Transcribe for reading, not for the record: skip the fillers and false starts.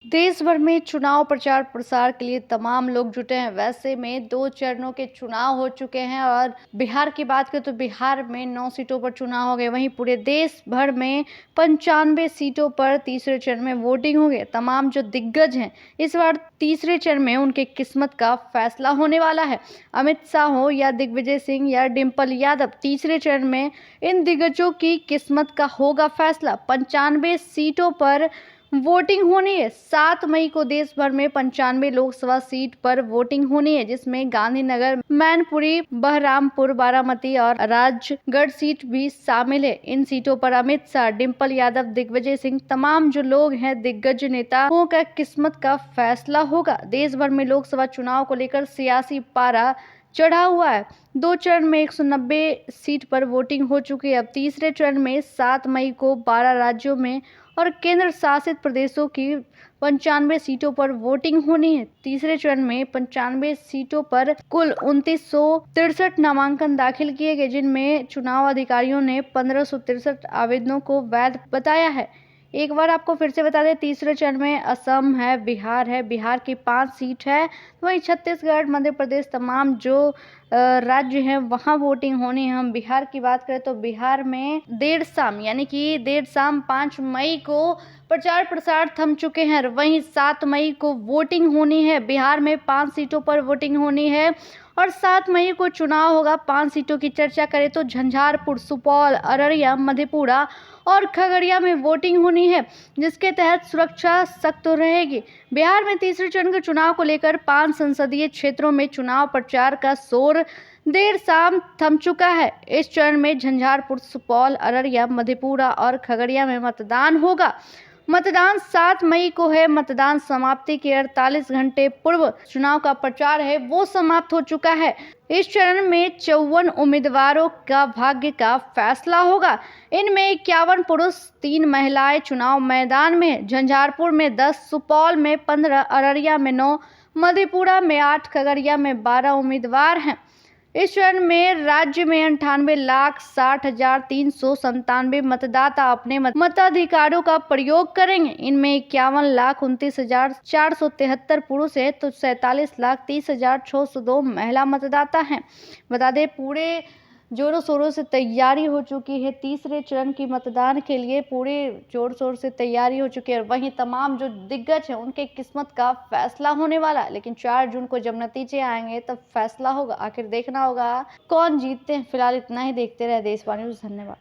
देश भर में चुनाव प्रचार प्रसार के लिए तमाम लोग जुटे हैं। वैसे में 2 चरणों के चुनाव हो चुके हैं और बिहार की बात करें तो बिहार में 9 सीटों पर चुनाव हो गए। वहीं पूरे देश भर में 95 सीटों पर तीसरे चरण में वोटिंग हो गई। तमाम जो दिग्गज हैं इस बार तीसरे चरण में उनके किस्मत का फैसला होने वाला है। अमित शाह हो या दिग्विजय सिंह या डिम्पल यादव, तीसरे चरण में इन दिग्गजों की किस्मत का होगा फैसला। 95 सीटों पर वोटिंग होनी है। 7 मई को देश भर में 95 लोकसभा सीट पर वोटिंग होनी है, जिसमें गांधीनगर, मैनपुरी, बहरामपुर, बारामती और राजगढ़ सीट भी शामिल है। इन सीटों पर अमित शाह, डिम्पल यादव, दिग्विजय सिंह, तमाम जो लोग हैं दिग्गज नेताओं का किस्मत का फैसला होगा। देश भर में लोकसभा चुनाव को लेकर सियासी पारा चढ़ा हुआ है। 2 चरण में 190 सीट पर वोटिंग हो चुकी है। अब तीसरे चरण में 7 मई को 12 राज्यों में और केंद्र शासित प्रदेशों की 95 सीटों पर वोटिंग होनी है। तीसरे चरण में 95 सीटों पर कुल 2963 नामांकन दाखिल किए गए, जिनमें चुनाव अधिकारियों ने 1563 आवेदनों को वैध बताया है। एक बार आपको फिर से बता दें, तीसरे चरण में असम है, बिहार की 5 सीट है, वहीं छत्तीसगढ़, मध्य प्रदेश, तमाम जो राज्य हैं वहां वोटिंग होनी है। हम बिहार की बात करें तो बिहार में देर शाम 5 मई को प्रचार प्रसार थम चुके हैं। वहीं 7 मई को वोटिंग होनी है। बिहार में 5 सीटों पर वोटिंग होनी है और 7 मई को चुनाव होगा। 5 सीटों की चर्चा करें तो झंझारपुर, सुपौल, अररिया, मधेपुरा और खगड़िया में वोटिंग होनी है, जिसके तहत सुरक्षा सख्त रहेगी। बिहार में तीसरे चरण के चुनाव को लेकर 5 संसदीय क्षेत्रों में चुनाव प्रचार का शोर देर शाम थम चुका है। इस चरण में झंझारपुर, सुपौल, अररिया, मधेपुरा और खगड़िया में मतदान होगा। मतदान 7 मई को है। मतदान समाप्ति के 48 घंटे पूर्व चुनाव का प्रचार है वो समाप्त हो चुका है। इस चरण में 54 उम्मीदवारों का भाग्य का फैसला होगा। इनमें 51 पुरुष, 3 महिलाएं चुनाव मैदान में हैं। झंझारपुर में 10, सुपौल में 15, अररिया में 9, मधेपुरा में 8, खगड़िया में 12 उम्मीदवार हैं। इस चरण में राज्य में 98,60,397 मतदाता अपने मताधिकारों का प्रयोग करेंगे। इनमें 51,29,473 पुरुष है तो 47,30,602 महिला मतदाता हैं। बता दें, पूरे जोरों शोरों से तैयारी हो चुकी है। तीसरे चरण की मतदान के लिए पूरे जोर शोर से तैयारी हो चुकी है। वहीं तमाम जो दिग्गज हैं उनके किस्मत का फैसला होने वाला है, लेकिन 4 जून को जब नतीजे आएंगे तब फैसला होगा। आखिर देखना होगा कौन जीतते हैं। फिलहाल इतना ही। देखते रहे देशवाणी न्यूज़। धन्यवाद।